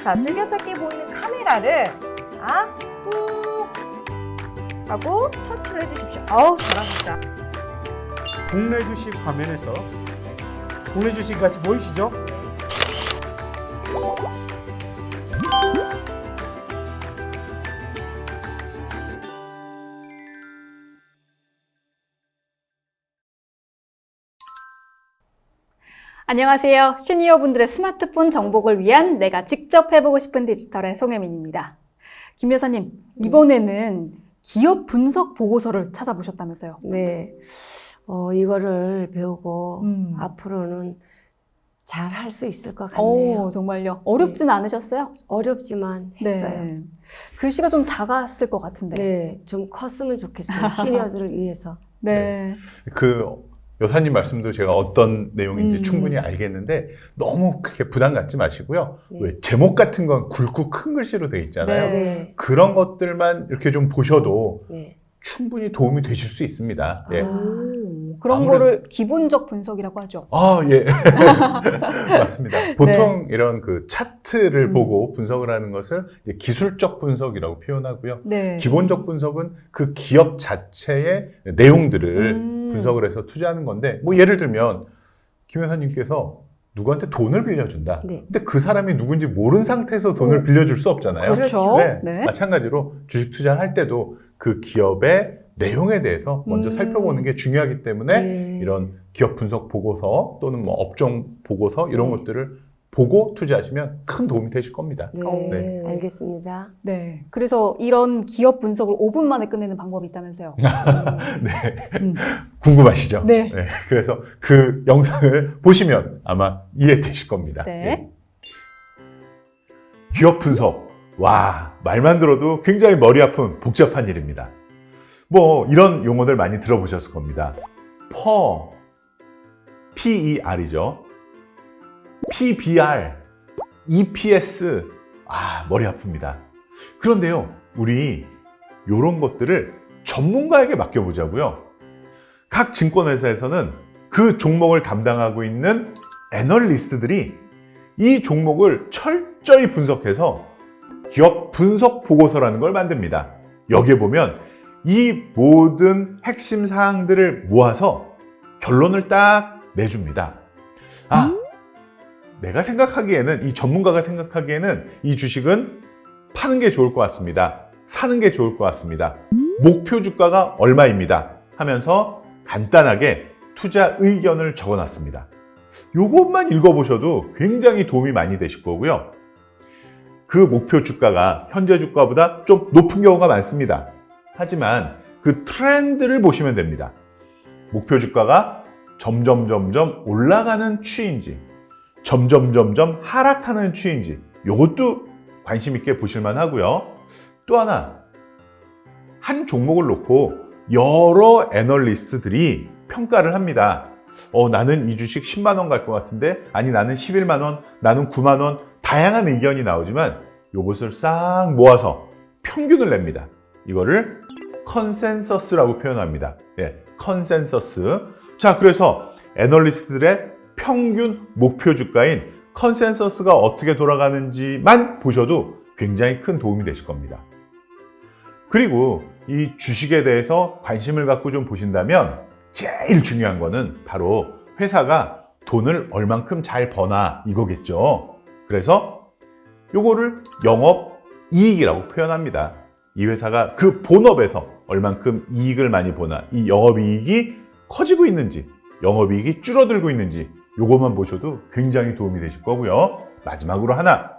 자, 즐겨찾기 보이는 카메라를 자, 꾹 하고 터치를 해주십시오. 어우, 잘하셨어요. 동네 주식 화면에서 동네 주식 같이 보이시죠? 안녕하세요. 시니어분들의 스마트폰 정복을 위한 내가 직접 해보고 싶은 디지털의 송혜민입니다. 김 여사님, 이번에는 기업 분석 보고서를 찾아보셨다면서요? 네, 이거를 배우고 앞으로는 잘 할 수 있을 것 같네요. 정말요? 어렵진 않으셨어요? 어렵지만 했어요. 네. 글씨가 좀 작았을 것 같은데. 네, 좀 컸으면 좋겠어요. 시니어들을 위해서. 네. 그 여사님 말씀도 제가 어떤 내용인지 충분히 알겠는데 너무 그렇게 부담 갖지 마시고요. 네. 왜 제목 같은 건 굵고 큰 글씨로 돼 있잖아요. 네. 네, 그런 것들만 이렇게 좀 보셔도 네. 충분히 도움이 되실 수 있습니다. 예. 그런 아무래도- 거를 기본적 분석이라고 하죠. 아, 예. 맞습니다. 보통 이런 그 차트를 보고 분석을 하는 것을 이제 기술적 분석이라고 표현하고요. 네. 기본적 분석은 그 기업 자체의 내용들을 음. 분석을 해서 투자하는 건데, 뭐 예를 들면 김 회사님께서 누구한테 돈을 빌려준다. 네. 근데 그 사람이 누군지 모르는 상태에서 돈을 빌려줄 수 없잖아요. 그렇죠. 네. 네. 마찬가지로 주식 투자를 할 때도 그 기업의 내용에 대해서 먼저 음. 살펴보는 게 중요하기 때문에 네. 이런 기업 분석 보고서 또는 뭐 업종 보고서 이런 네. 것들을 보고 투자하시면 큰 도움이 되실 겁니다. 네, 네. 알겠습니다. 네. 그래서 이런 기업 분석을 5분 만에 끝내는 방법이 있다면서요. 네. 음. 궁금하시죠? 네. 그래서 그 영상을 보시면 아마 이해되실 겁니다. 네. 예. 기업 분석. 와, 말만 들어도 굉장히 머리 아픈 복잡한 일입니다. 뭐 이런 용어들 많이 들어보셨을 겁니다. PER이죠. PBR, EPS. 아, 머리 아픕니다. 그런데요, 우리 이런 것들을 전문가에게 맡겨보자고요. 각 증권회사에서는 그 종목을 담당하고 있는 애널리스트들이 이 종목을 철저히 분석해서 기업 분석 보고서라는 걸 만듭니다. 여기에 보면 이 모든 핵심 사항들을 모아서 결론을 딱 내줍니다. 아, 내가 생각하기에는, 이 전문가가 생각하기에는 이 주식은 파는 게 좋을 것 같습니다. 사는 게 좋을 것 같습니다. 목표 주가가 얼마입니다. 하면서 간단하게 투자 의견을 적어놨습니다. 이것만 읽어보셔도 굉장히 도움이 많이 되실 거고요. 그 목표 주가가 현재 주가보다 좀 높은 경우가 많습니다. 하지만 그 트렌드를 보시면 됩니다. 목표 주가가 점점 올라가는 추이인지 점점 하락하는 추이인지 이것도 관심 있게 보실만 하고요. 또 하나, 한 종목을 놓고 여러 애널리스트들이 평가를 합니다. 나는 이 주식 10만 원 갈 것 같은데, 아니 나는 11만 원, 나는 9만 원, 다양한 의견이 나오지만 이것을 싹 모아서 평균을 냅니다. 이거를 컨센서스라고 표현합니다. 예, 컨센서스. 자, 그래서 애널리스트들의 평균 목표 주가인 컨센서스가 어떻게 돌아가는지만 보셔도 굉장히 큰 도움이 되실 겁니다. 그리고 이 주식에 대해서 관심을 갖고 좀 보신다면 제일 중요한 거는 바로 회사가 돈을 얼만큼 잘 버나 이거겠죠. 그래서 요거를 영업이익이라고 표현합니다. 이 회사가 그 본업에서 얼만큼 이익을 많이 보나, 이 영업이익이 커지고 있는지, 영업이익이 줄어들고 있는지 요것만 보셔도 굉장히 도움이 되실 거고요. 마지막으로 하나,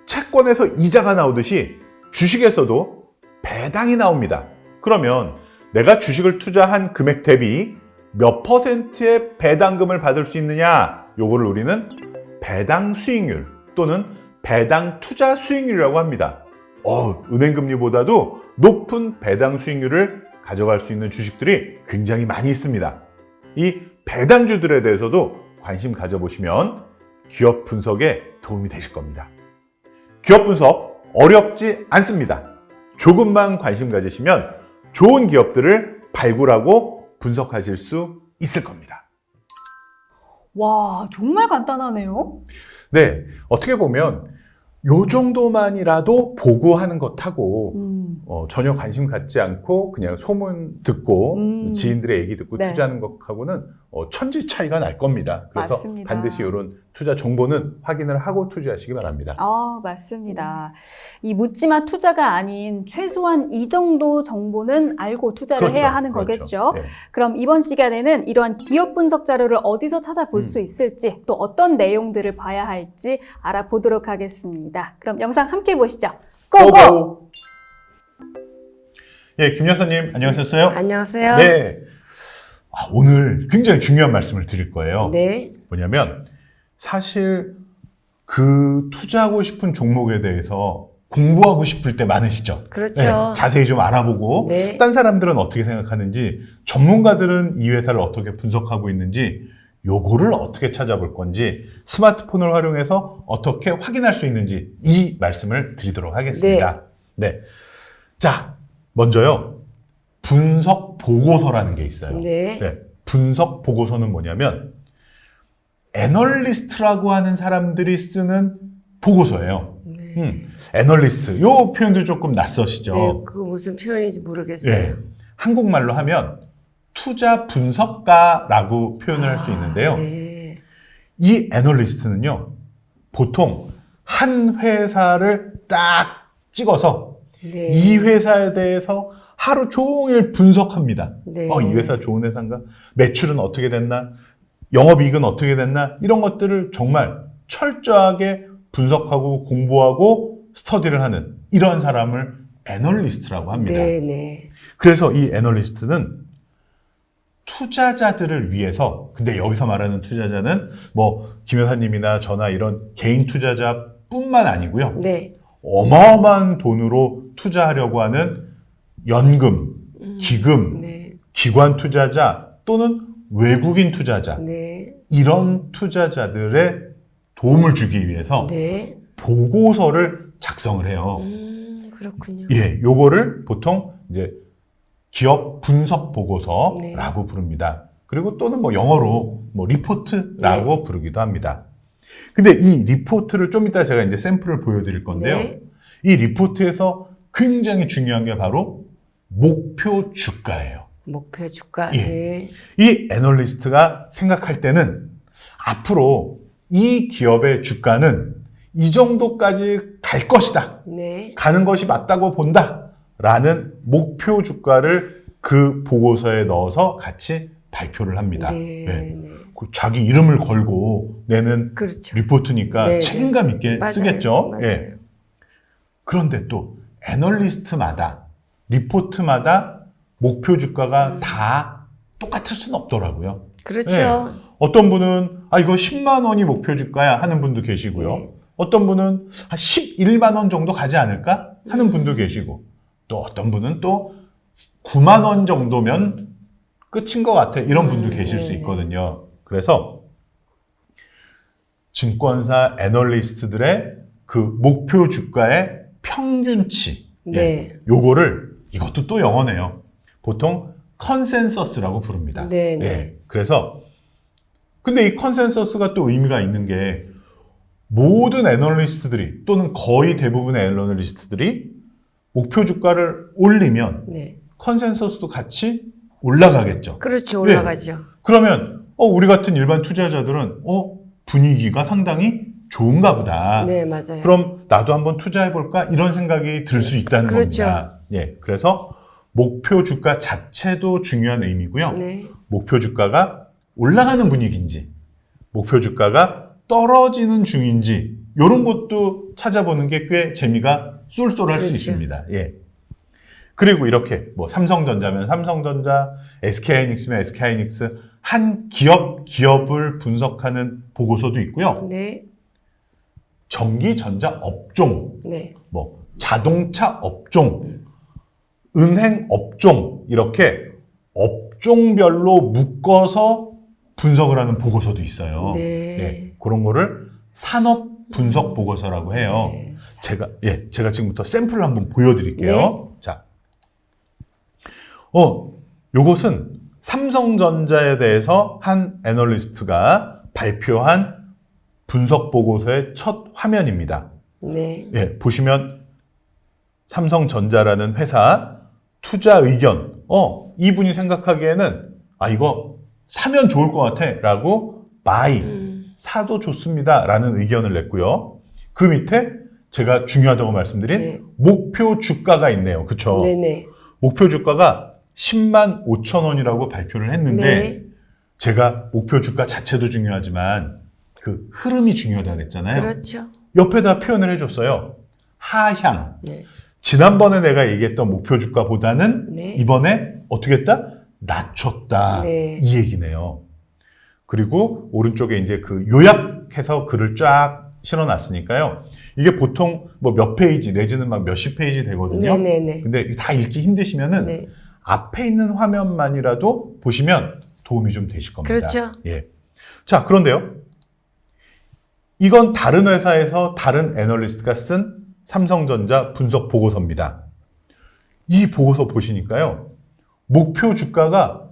채권에서 이자가 나오듯이 주식에서도 배당이 나옵니다. 그러면 내가 주식을 투자한 금액 대비 몇 %의 배당금을 받을 수 있느냐, 요거를 우리는 배당 수익률 또는 배당 투자 수익률이라고 합니다. 은행금리보다도 높은 배당 수익률을 가져갈 수 있는 주식들이 굉장히 많이 있습니다. 이 배당주들에 대해서도 관심 가져보시면 기업 분석에 도움이 되실 겁니다. 기업 분석 어렵지 않습니다. 조금만 관심 가지시면 좋은 기업들을 발굴하고 분석하실 수 있을 겁니다. 와, 정말 간단하네요. 네, 어떻게 보면 요 정도만이라도 보고하는 것하고 전혀 관심 갖지 않고 그냥 소문 듣고 지인들의 얘기 듣고 네. 투자하는 것하고는 천지 차이가 날 겁니다. 그래서 맞습니다. 반드시 이런 투자 정보는 확인을 하고 투자하시기 바랍니다. 맞습니다. 이 묻지마 투자가 아닌 최소한 이 정도 정보는 알고 투자를 해야 하는 거겠죠. 네. 그럼 이번 시간에는 이러한 기업 분석 자료를 어디서 찾아볼 수 있을지 또 어떤 내용들을 봐야 할지 알아보도록 하겠습니다. 그럼 영상 함께 보시죠. 고고! 예, 김 여사님 안녕하셨어요? 안녕하세요. 네. 오늘 굉장히 중요한 말씀을 드릴 거예요. 네. 뭐냐면 사실 그 투자하고 싶은 종목에 대해서 공부하고 싶을 때 많으시죠? 그렇죠. 네, 자세히 좀 알아보고 네. 딴 사람들은 어떻게 생각하는지 전문가들은 이 회사를 어떻게 분석하고 있는지 요거를 어떻게 찾아볼 건지 스마트폰을 활용해서 어떻게 확인할 수 있는지 이 말씀을 드리도록 하겠습니다. 네. 자, 먼저요. 분석 보고서라는 게 있어요. 네. 분석 보고서는 뭐냐면 애널리스트라고 하는 사람들이 쓰는 보고서예요. 네. 애널리스트. 요 표현도 조금 낯서시죠? 네, 그거 무슨 표현인지 모르겠어요. 네. 한국말로 하면 투자 분석가라고 표현을 할 수 있는데요. 네. 이 애널리스트는요, 보통 한 회사를 딱 찍어서 네. 이 회사에 대해서 하루 종일 분석합니다. 네. 이 회사 좋은 회사인가? 매출은 어떻게 됐나? 영업이익은 어떻게 됐나? 이런 것들을 정말 철저하게 분석하고 공부하고 스터디를 하는 이런 사람을 애널리스트라고 합니다. 네, 네. 그래서 이 애널리스트는 투자자들을 위해서, 근데 여기서 말하는 투자자는 뭐 김 여사님이나 저나 이런 개인 투자자뿐만 아니고요. 네. 어마어마한 돈으로 투자하려고 하는 연금, 기금, 네. 기관 투자자 또는 외국인 투자자 네. 이런 투자자들의 도움을 주기 위해서 네. 보고서를 작성을 해요. 그렇군요. 예, 요거를 보통 이제 기업 분석 보고서라고 네. 부릅니다. 그리고 또는 뭐 영어로 뭐 리포트라고 부르기도 합니다. 근데 이 리포트를 좀 이따 제가 이제 샘플을 보여드릴 건데요. 네. 이 리포트에서 굉장히 중요한 게 바로 목표 주가예요. 목표 주가. 예. 네. 이 애널리스트가 생각할 때는 앞으로 이 기업의 주가는 이 정도까지 갈 것이다. 네. 가는 것이 맞다고 본다. 라는 목표 주가를 그 보고서에 넣어서 같이 발표를 합니다. 네. 예. 네. 그 자기 이름을 걸고 내는 그렇죠. 리포트니까 네, 책임감 있게 맞아요. 쓰겠죠. 맞아요. 예. 그런데 또 애널리스트마다 리포트마다 목표 주가가 다 똑같을 수는 없더라고요. 그렇죠. 어떤 분은 이거 10만 원이 목표 주가야 하는 분도 계시고요. 네. 어떤 분은 한 11만 원 정도 가지 않을까 하는 분도 계시고 또 어떤 분은 또 9만 원 정도면 끝인 것 같아 이런 분도 계실 수 있거든요. 그래서 증권사 애널리스트들의 그 목표 주가의 평균치 네. 요거를 이것도 또 영어네요. 보통 컨센서스라고 부릅니다. 네, 네. 예, 그래서 근데 이 컨센서스가 또 의미가 있는 게 모든 애널리스트들이 또는 거의 대부분의 애널리스트들이 목표 주가를 올리면 네. 컨센서스도 같이 올라가겠죠. 그렇죠. 올라가죠. 그러면 우리 같은 일반 투자자들은 분위기가 상당히 좋은가 보다. 네, 맞아요. 그럼 나도 한번 투자해 볼까 이런 생각이 들 수 있다는 그렇죠. 겁니다. 예, 그래서 목표 주가 자체도 중요한 의미고요. 네. 목표 주가가 올라가는 분위기인지, 목표 주가가 떨어지는 중인지 이런 것도 찾아보는 게 꽤 재미가 쏠쏠할 수 그렇죠. 있습니다. 예. 그리고 이렇게 뭐 삼성전자면 삼성전자, SK하이닉스면 SK하이닉스 한 기업을 분석하는 보고서도 있고요. 네. 전기전자 업종, 네. 뭐 자동차 업종, 은행 업종 이렇게 업종별로 묶어서 분석을 하는 보고서도 있어요. 네. 그런 거를 산업 분석 보고서라고 해요. 네. 제가 지금부터 샘플을 한번 보여드릴게요. 네. 자, 요것은 삼성전자에 대해서 한 애널리스트가 발표한 분석 보고서의 첫 화면입니다. 네. 예, 보시면 삼성전자라는 회사 투자 의견. 이분이 생각하기에는 이거 사면 좋을 것 같아 라고 바이, 사도 좋습니다 라는 의견을 냈고요. 그 밑에 제가 중요하다고 말씀드린 네. 목표 주가가 있네요. 그쵸? 네네. 목표 주가가 10만 5천 원이라고 발표를 했는데 네. 제가 목표 주가 자체도 중요하지만 그 흐름이 중요하다고 그랬잖아요. 그렇죠. 옆에다 표현을 해줬어요. 하향. 네. 지난번에 내가 얘기했던 목표 주가보다는 네. 이번에 어떻게 했다? 낮췄다. 네. 이 얘기네요. 그리고 오른쪽에 이제 그 요약해서 글을 쫙 실어놨으니까요. 이게 보통 뭐 몇 페이지 내지는 막 몇십 페이지 되거든요. 네네네. 근데 다 읽기 힘드시면은 네. 앞에 있는 화면만이라도 보시면 도움이 좀 되실 겁니다. 그렇죠. 예. 자, 그런데요. 이건 다른 회사에서 다른 애널리스트가 쓴 삼성전자 분석 보고서입니다. 이 보고서 보시니까요. 목표 주가가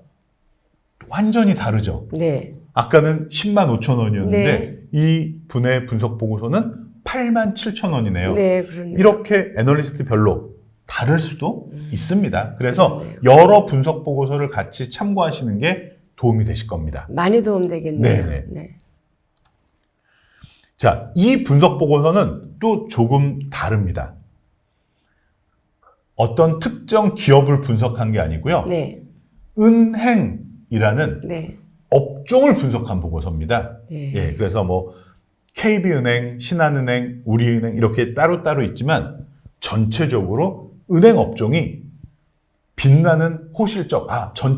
완전히 다르죠. 네. 아까는 10만 5천 원이었는데 네. 이 분의 분석 보고서는 8만 7천 원이네요. 네, 그렇네요. 이렇게 애널리스트별로 다를 수도 있습니다. 그래서 그렇네요. 여러 분석 보고서를 같이 참고하시는 게 도움이 되실 겁니다. 많이 도움되겠네요. 네네. 네. 자, 이 분석 보고서는 또 조금 다릅니다. 어떤 특정 기업을 분석한 게 아니고요. 네. 은행이라는 네. 업종을 분석한 보고서입니다. 네. 예, 그래서 뭐 KB은행, 신한은행, 우리은행 이렇게 따로따로 있지만 전체적으로 은행 업종이 빛나는 호실적,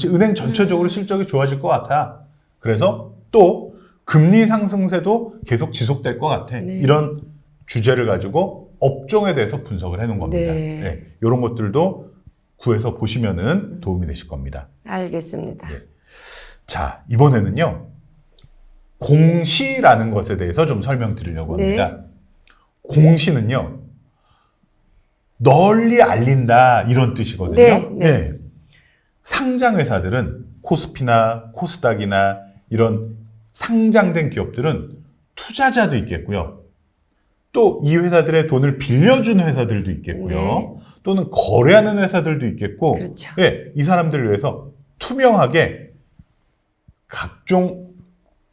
은행 전체적으로 실적이 좋아질 것 같아. 그래서 또 금리 상승세도 계속 지속될 것 같아. 네. 이런 주제를 가지고 업종에 대해서 분석을 해놓은 겁니다. 네. 네, 이런 것들도 구해서 보시면은 도움이 되실 겁니다. 알겠습니다. 예. 자, 이번에는요. 공시라는 것에 대해서 좀 설명드리려고 합니다. 네. 공시는요. 널리 알린다 이런 뜻이거든요. 네, 네. 예. 상장 회사들은 코스피나 코스닥이나 이런 상장된 기업들은 투자자도 있겠고요. 또 이 회사들의 돈을 빌려준 회사들도 있겠고요. 네. 또는 거래하는 회사들도 있겠고, 그렇죠. 예, 이 사람들을 위해서 투명하게 각종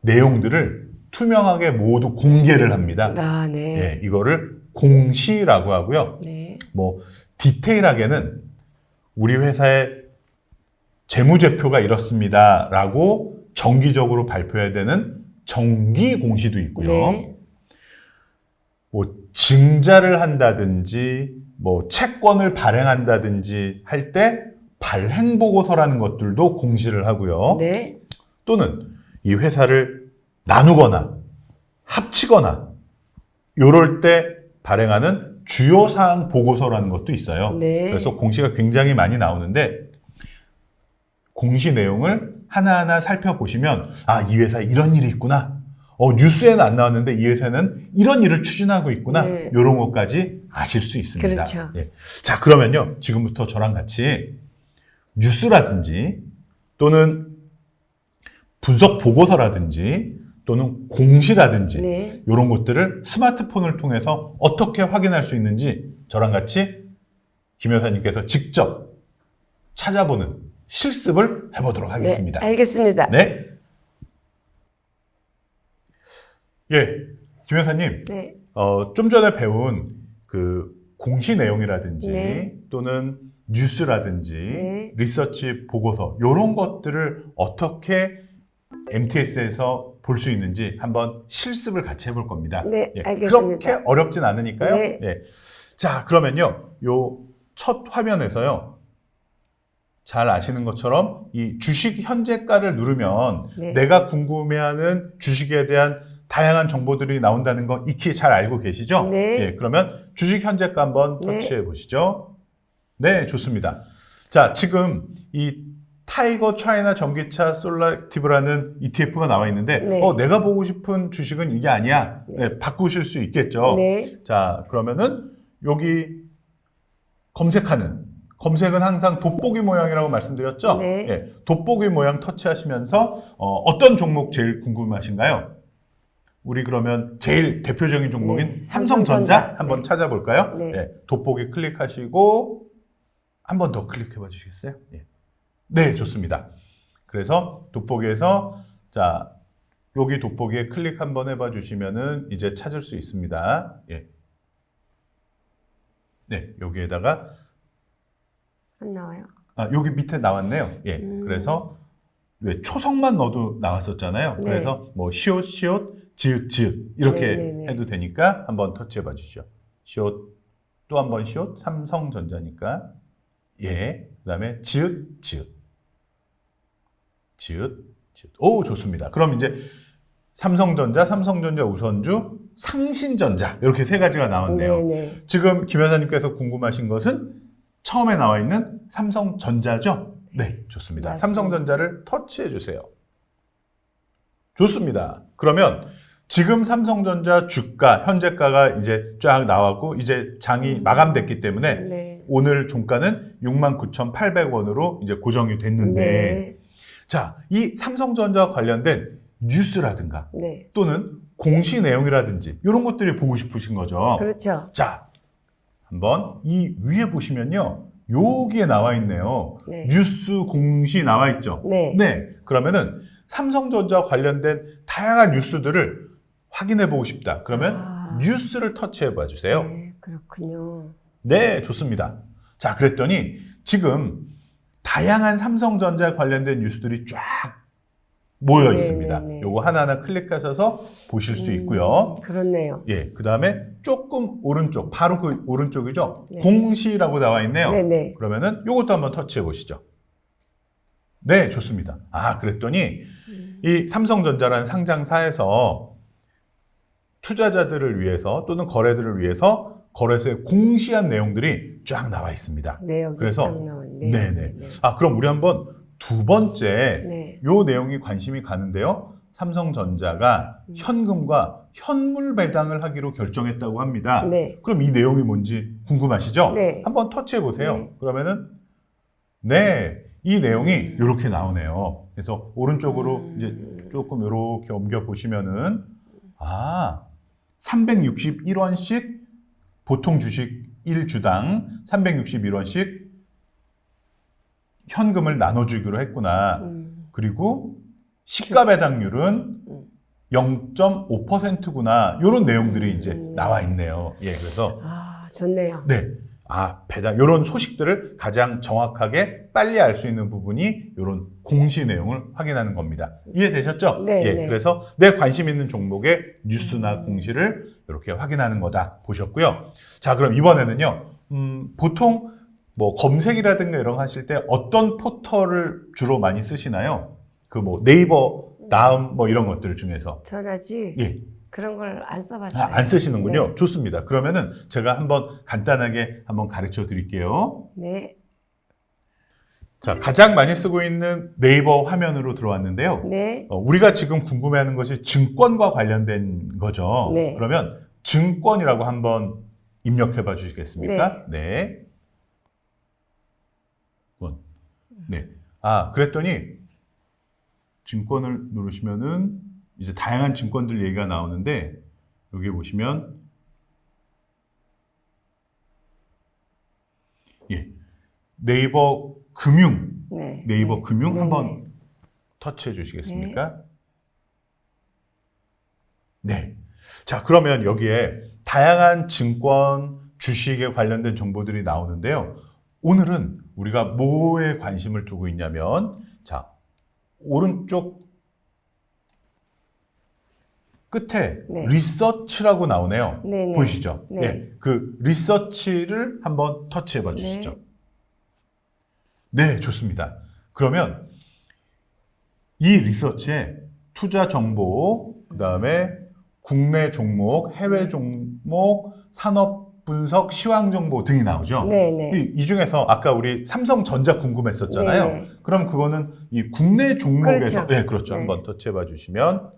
내용들을 투명하게 모두 공개를 합니다. 네. 예, 이거를 공시라고 하고요. 네. 뭐 디테일하게는 우리 회사의 재무제표가 이렇습니다라고 정기적으로 발표해야 되는 정기 공시도 있고요. 네. 뭐 증자를 한다든지 뭐 채권을 발행한다든지 할 때 발행 보고서라는 것들도 공시를 하고요. 네. 또는 이 회사를 나누거나 합치거나 요럴 때 발행하는 주요 사항 보고서라는 것도 있어요. 네. 그래서 공시가 굉장히 많이 나오는데 공시 내용을 하나하나 살펴보시면 이 회사에 이런 일이 있구나. 뉴스에는 안 나왔는데 이 회사는 이런 일을 추진하고 있구나. 네. 이런 것까지 아실 수 있습니다. 그렇죠. 예. 자, 그러면요. 지금부터 저랑 같이 뉴스라든지 또는 분석 보고서라든지 또는 공시라든지 네. 이런 것들을 스마트폰을 통해서 어떻게 확인할 수 있는지 저랑 같이 김 여사님께서 직접 찾아보는 실습을 해보도록 하겠습니다. 네. 알겠습니다. 네. 예, 김 여사님, 네. 좀 전에 배운 그 공시 내용이라든지 네. 또는 뉴스라든지 네. 리서치 보고서 이런 것들을 어떻게 MTS에서 볼 수 있는지 한번 실습을 같이 해볼 겁니다. 네, 예, 알겠습니다. 그렇게 어렵진 않으니까요. 네. 예. 자, 그러면요, 요 첫 화면에서요. 잘 아시는 것처럼 이 주식 현재가를 누르면 네. 내가 궁금해하는 주식에 대한 다양한 정보들이 나온다는 거 익히 잘 알고 계시죠? 네. 예, 그러면 주식 현재가 한번 네. 터치해 보시죠. 네, 좋습니다. 자, 지금 이 타이거 차이나 전기차 솔라티브라는 ETF가 나와 있는데 네. 내가 보고 싶은 주식은 이게 아니야. 네, 바꾸실 수 있겠죠. 네. 자, 그러면은 여기 검색은 항상 돋보기 모양이라고 말씀드렸죠? 네. 예, 돋보기 모양 터치하시면서 어떤 종목 제일 궁금하신가요? 우리 그러면 제일 대표적인 종목인 네, 삼성전자 삼성전자. 한번 네. 찾아볼까요? 네. 예, 돋보기 클릭하시고 한 번 더 클릭해 봐 주시겠어요? 예. 네, 좋습니다. 그래서 돋보기에서 자, 여기 돋보기에 클릭 한번 해봐 주시면은 이제 찾을 수 있습니다. 예. 네, 여기에다가 안 나와요. 여기 밑에 나왔네요. 예. 그래서 왜 초성만 넣어도 나왔었잖아요. 네. 그래서 뭐 시옷, 지읒, 지읒 이렇게 네, 네, 네. 해도 되니까 한번 터치해 봐 주시죠. 시옷, 또 한 번 시옷, 삼성전자니까. 예. 그다음에 지읒, 지읒. 지읒, 지읒. 오, 좋습니다. 그럼 이제 삼성전자 우선주, 상신전자 이렇게 세 가지가 나왔네요. 네네. 지금 김 여사님께서 궁금하신 것은 처음에 나와 있는 삼성전자죠? 네, 좋습니다. 맞습니다. 삼성전자를 터치해 주세요. 좋습니다. 그러면 지금 삼성전자 주가, 현재가가 이제 쫙 나왔고 이제 장이 마감됐기 때문에 네. 오늘 종가는 69,800원으로 이제 고정이 됐는데 네. 자, 이 삼성전자 관련된 뉴스라든가 네. 또는 공시 내용이라든지 이런 것들이 보고 싶으신 거죠. 그렇죠. 자, 한번 이 위에 보시면요. 여기에 나와 있네요. 네. 뉴스 공시 나와 있죠. 네. 그러면은 삼성전자 관련된 다양한 뉴스들을 확인해 보고 싶다. 그러면 뉴스를 터치해 봐 주세요. 네, 그렇군요. 네, 좋습니다. 자, 그랬더니 지금 다양한 삼성전자 관련된 뉴스들이 쫙 모여 네, 있습니다. 네, 네. 요거 하나하나 클릭하셔서 보실 수 있고요. 그렇네요. 예, 그 다음에 조금 오른쪽, 바로 그 오른쪽이죠. 네. 공시라고 나와 있네요. 네네. 그러면은 요것도 한번 터치해 보시죠. 네, 좋습니다. 그랬더니 이 삼성전자라는 상장사에서 투자자들을 위해서 또는 거래들을 위해서 거래소에 공시한 내용들이 쫙 나와 있습니다. 네, 여기 그래서 딱 나왔네. 네네. 그럼 우리 한번 두 번째 네. 요 내용이 관심이 가는데요. 삼성전자가 현금과 현물 배당을 하기로 결정했다고 합니다. 네. 그럼 이 내용이 뭔지 궁금하시죠? 네. 한번 터치해 보세요. 네. 그러면은 이 내용이 이렇게 나오네요. 그래서 오른쪽으로 이제 조금 이렇게 옮겨 보시면은 361원씩 보통 주식 1주당 361원씩 현금을 나눠주기로 했구나. 그리고 시가 배당률은 0.5%구나. 이런 내용들이 이제 나와 있네요. 예, 그래서 좋네요. 네. 배당 이런 소식들을 가장 정확하게 빨리 알 수 있는 부분이 이런 공시 내용을 확인하는 겁니다. 이해되셨죠? 네, 예. 네. 그래서 내 관심 있는 종목의 뉴스나 공시를 이렇게 확인하는 거다 보셨고요. 자, 그럼 이번에는요. 보통 뭐 검색이라든가 이런 거 하실 때 어떤 포털을 주로 많이 쓰시나요? 그 뭐 네이버, 다음 뭐 이런 것들 중에서. 전 아직 예. 그런 걸 안 써봤어요. 안 쓰시는군요. 네. 좋습니다. 그러면은 제가 한번 간단하게 한번 가르쳐 드릴게요. 네. 자, 가장 많이 쓰고 있는 네이버 화면으로 들어왔는데요. 네. 우리가 지금 궁금해하는 것이 증권과 관련된 거죠. 네. 그러면 증권이라고 한번 입력해 봐 주시겠습니까? 네. 네. 그랬더니 증권을 누르시면은 이제 다양한 증권들 얘기가 나오는데 여기 보시면 네이버 금융, 네. 네이버 네. 금융 네, 한번 터치해 주시겠습니까? 네. 자, 그러면 여기에 다양한 증권, 주식에 관련된 정보들이 나오는데요. 오늘은 우리가 뭐에 관심을 두고 있냐면, 자, 오른쪽 끝에 네. 리서치라고 나오네요. 네, 네. 보이시죠? 네. 예, 그 리서치를 한번 터치해 봐 주시죠. 네, 좋습니다. 그러면 이 리서치에 투자 정보, 그 다음에 국내 종목, 해외 종목, 산업 분석, 시황 정보 등이 나오죠. 네, 네. 이 중에서 아까 우리 삼성전자 궁금했었잖아요. 네, 네. 그럼 그거는 이 국내 종목에서, 그렇죠. 네, 그렇죠. 네. 한번 터치해 봐 주시면,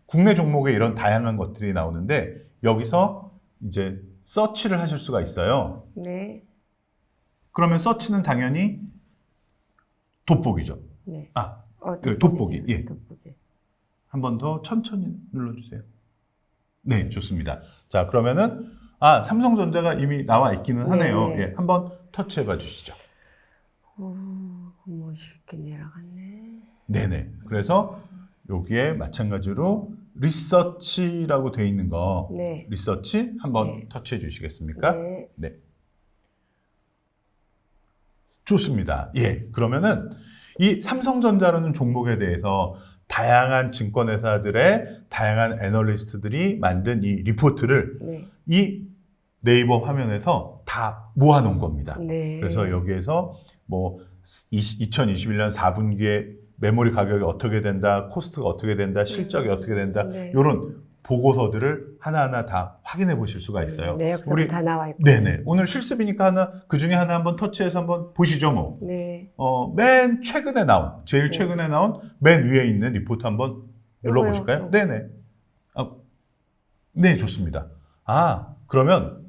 국내 종목에 이런 다양한 것들이 나오는데 여기서 이제 서치를 하실 수가 있어요. 네. 그러면 서치는 당연히 돋보기죠. 네. 돋보기. 예. 돋보기. 한 번 더 천천히 눌러주세요. 네, 좋습니다. 자, 그러면은 삼성전자가 이미 나와 있기는 하네요. 네. 예, 한번 터치해봐 주시죠. 멋있게 내려갔네. 네네. 그래서 여기에 마찬가지로 리서치라고 돼 있는 거, 네. 리서치 한번 네. 터치해 주시겠습니까? 네. 네. 좋습니다. 예. 그러면은 이 삼성전자라는 종목에 대해서 다양한 증권회사들의 다양한 애널리스트들이 만든 이 리포트를 네. 이 네이버 화면에서 다 모아놓은 겁니다. 네. 그래서 여기에서 뭐 2021년 4분기에 메모리 가격이 어떻게 된다, 코스트가 어떻게 된다, 실적이 어떻게 된다, 네. 이런 보고서들을 하나하나 다 확인해 보실 수가 있어요. 내역서가 다 나와 있고. 네네. 오늘 실습이니까 그 중에 하나 한번 터치해서 한번 보시죠, 뭐. 네. 맨 최근에 나온, 제일 최근에 나온 맨 위에 있는 리포트 한번 눌러보실까요? 이거요? 네네. 네, 좋습니다. 그러면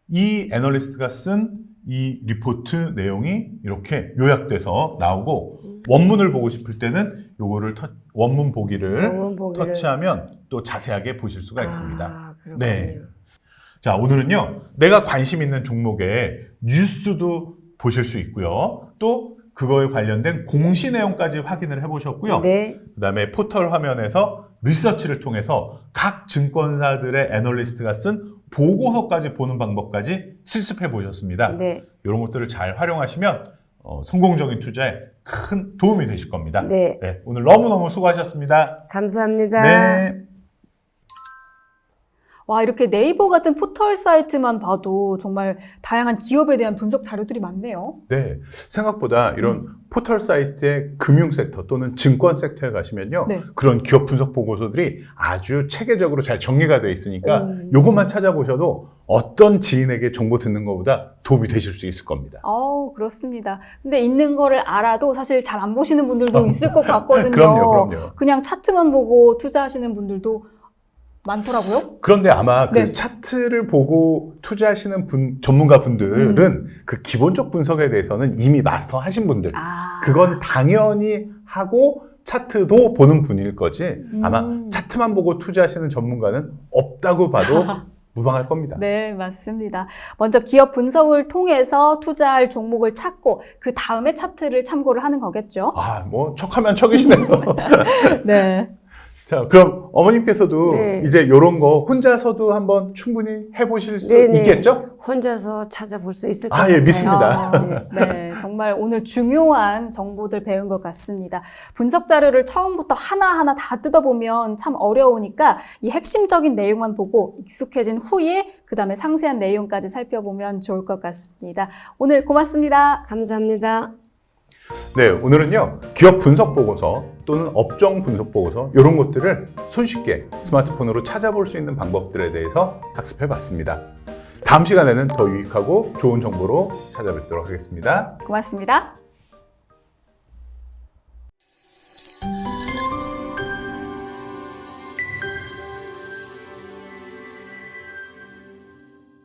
이 애널리스트가 쓴 이 리포트 내용이 이렇게 요약돼서 나오고 원문을 보고 싶을 때는 요거를 원문 보기를 터치하면 또 자세하게 보실 수가 있습니다. 그렇군요. 네. 자, 오늘은요, 내가 관심 있는 종목의 뉴스도 보실 수 있고요. 또 그거에 관련된 공시 내용까지 확인을 해보셨고요. 네. 그 다음에 포털 화면에서 리서치를 통해서 각 증권사들의 애널리스트가 쓴 보고서까지 보는 방법까지 실습해 보셨습니다. 네. 이런 것들을 잘 활용하시면 성공적인 투자에 큰 도움이 되실 겁니다. 네. 네, 오늘 너무너무 수고하셨습니다. 감사합니다. 네. 와, 이렇게 네이버 같은 포털 사이트만 봐도 정말 다양한 기업에 대한 분석 자료들이 많네요. 네, 생각보다 이런 포털 사이트의 금융 섹터 또는 증권 섹터에 가시면요. 네. 그런 기업 분석 보고서들이 아주 체계적으로 잘 정리가 되어 있으니까 요것만 찾아보셔도 어떤 지인에게 정보 듣는 것보다 도움이 되실 수 있을 겁니다. 그렇습니다. 근데 있는 거를 알아도 사실 잘 안 보시는 분들도 있을 것 같거든요. 그럼요. 그냥 차트만 보고 투자하시는 분들도 많더라고요. 그런데 아마 그 네. 차트를 보고 투자하시는 전문가 분들은 그 기본적 분석에 대해서는 이미 마스터 하신 분들. 그건 당연히 하고 차트도 보는 분일 거지. 아마 차트만 보고 투자하시는 전문가는 없다고 봐도 무방할 겁니다. 네, 맞습니다. 먼저 기업 분석을 통해서 투자할 종목을 찾고 그 다음에 차트를 참고를 하는 거겠죠. 뭐 척하면 척이시네요. 네. 자, 그럼 어머님께서도 네. 이제 이런 거 혼자서도 한번 충분히 해보실 수 네네. 있겠죠? 혼자서 찾아볼 수 있을 것 같아요. 예, 믿습니다. 네, 정말 오늘 중요한 정보들 배운 것 같습니다. 분석 자료를 처음부터 하나하나 다 뜯어보면 참 어려우니까 이 핵심적인 내용만 보고 익숙해진 후에 그 다음에 상세한 내용까지 살펴보면 좋을 것 같습니다. 오늘 고맙습니다. 감사합니다. 네, 오늘은요, 기업 분석 보고서 또는 업종 분석 보고서 이런 것들을 손쉽게 스마트폰으로 찾아볼 수 있는 방법들에 대해서 학습해 봤습니다. 다음 시간에는 더 유익하고 좋은 정보로 찾아뵙도록 하겠습니다. 고맙습니다.